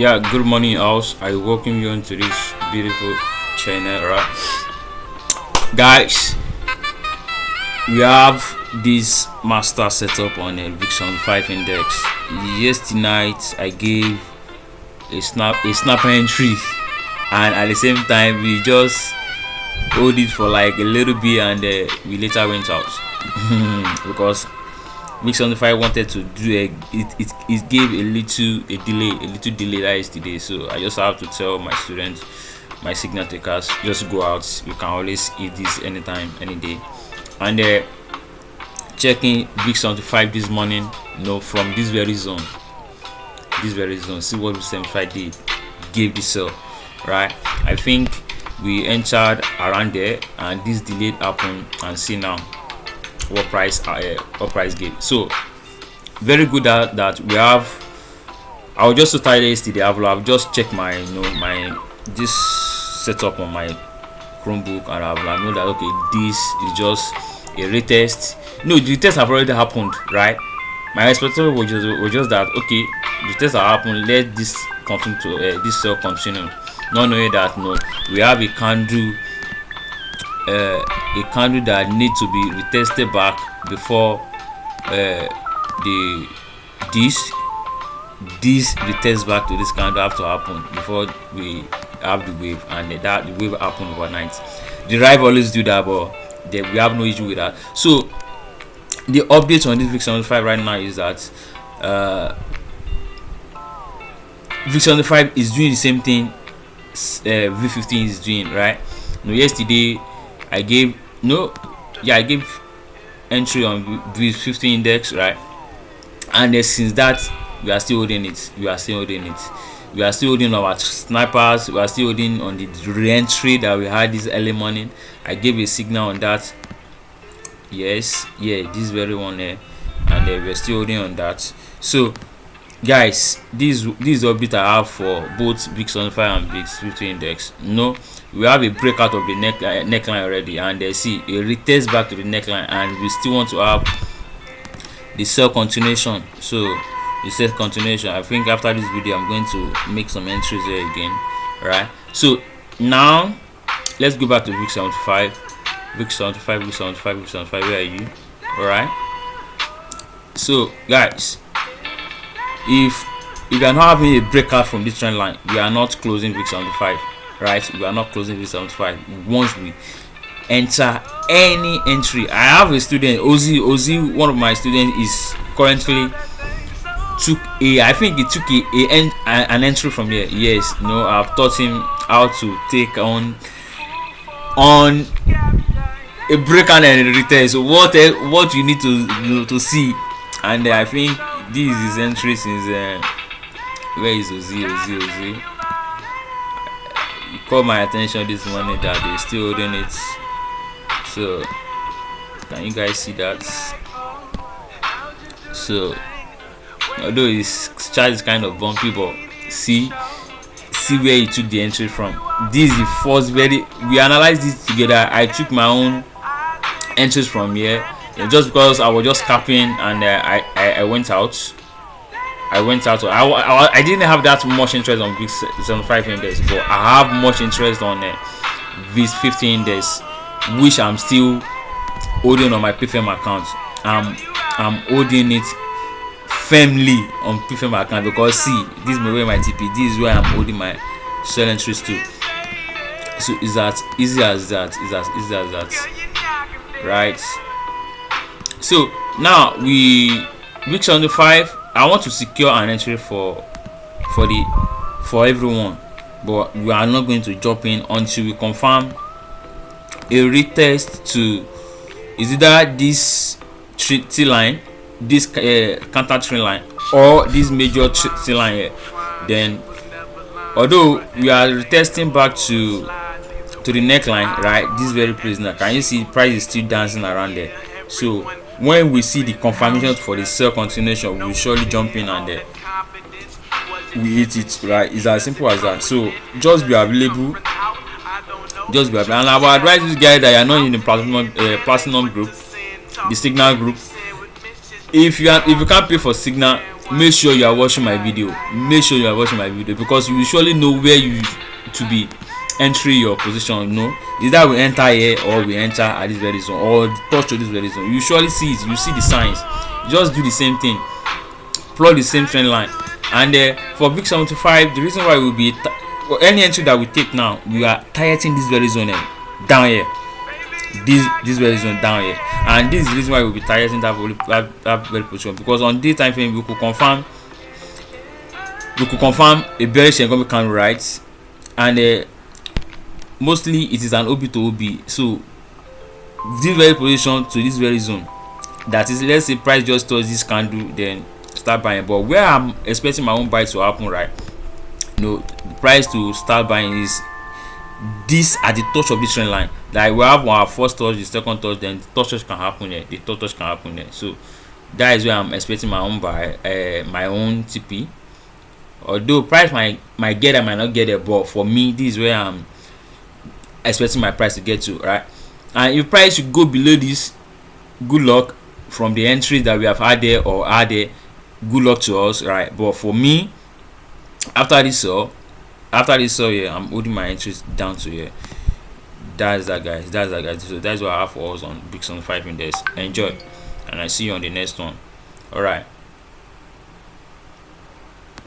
Yeah, good morning, house. I welcome you onto this beautiful channel, right? Guys, we have this master setup on a V75 index. Yesterday night, I gave a snap entry, and at the same time, we just hold it for like a little bit, and we later went out because V75 wanted to do it gave a little delay that yesterday. So I just have to tell my students, my signal takers, just go out. You can always eat this anytime, any day. And checking V75 this morning, from this very zone, see what V75 did, gave this sell, right? I think we entered around there, and this delayed happened, and see now what price gave. So very good that we have. I was just so tired yesterday. I've just checked my this setup on my Chromebook, and I've know that okay, this is just a retest. No, the test have already happened, right? My expectation was just that okay, the test have happened, let this continue to this cell continue, not knowing that we have a candle that need to be retested back before this retest back to this candle have to happen before we have the wave, and that the wave happen overnight. The Deriv always do that, but we have no issue with that. So the update on this V75 right now is that V75 is doing the same thing V15 is doing, right? Yesterday I gave entry on V15 index, right? And since that we are still holding it. We are still holding our snipers. We are still holding on the re-entry that we had this early morning. I gave a signal on that. Yes, this very one there, and we're still holding on that. So guys, this is the update I have for both VIX75 and VIX50 index. We have a breakout of the neckline already, and see a retest back to the neckline, and we still want to have the sell continuation. So the sell continuation, I think after this video I'm going to make some entries there again, right? So now let's go back to VIX75. Where are you? All right. So guys, if we are not having a breakout from this trend line, we are not closing VIX75, right? We are not closing VIX75 once we enter any entry. I have a student, Ozzy, one of my students is currently I think he took an entry from here. Yes, I've taught him how to take on a breakout and a retest. So what you need to see, and I think this is entry since where is Ozzy? He caught my attention this morning that they're still holding it. So can you guys see that? So although his chart is kind of bumpy, but see where he took the entry from. This is the first we analyzed this together. I took my own entries from here, just because I was just capping, and I went out. I didn't have that much interest on VIX75 index, but I have much interest on VIX50 index, which I'm still holding on my PFM account. I'm holding it firmly on PFM account, because see, this is my TP. This is where I'm holding my sell entries to. So is that easy as that? Easy as that, right? So now VIX75. I want to secure an entry for everyone, but we are not going to jump in until we confirm a retest to is either this T line, this counter trend line, or this major T line here. Then, although we are retesting back to the neckline, right? This very prisoner, can you see price is still dancing around there? So when we see the confirmation for the sell continuation, we will surely jump in, and we hit it, right? It's as simple as that. So just be available, and I will advise this guy that you are not in the platinum group, the signal group. If you can't pay for signal, make sure you are watching my video. Make sure you are watching my video, because you will surely know where you to be entering your position. You know, either we enter here or we enter at this very zone or touch to this very zone. You surely see it. You see the signs. Just do the same thing. Plot the same trend line. And for V75, the reason why we will be for any entry that we take now, we are targeting this very zone down here. This very zone down here, and this is the reason why we'll be targeting that very position, because on this time frame we could confirm a bearish economic candle, right? And mostly it is an OB to OB. So this very position to this very zone, that is, let's say price just touch this candle, then start buying. But where I'm expecting my own buy to happen, right? The price to start buying is this at the touch of this trend line. Like we have our first touch, the second touch, then the touch can happen here, the third touch can happen here. So that is where I'm expecting my own buy, my own TP. Although price might get there, might not get there, but for me, this is where I'm expecting my price to get to, right? And if price should go below this, good luck from the entries that we have had there or are there, good luck to us, right? But for me, after this here, I'm holding my entries down to here. That's that, guys. So that's what I have for us on V75 index. Enjoy, and I see you on the next one. All right.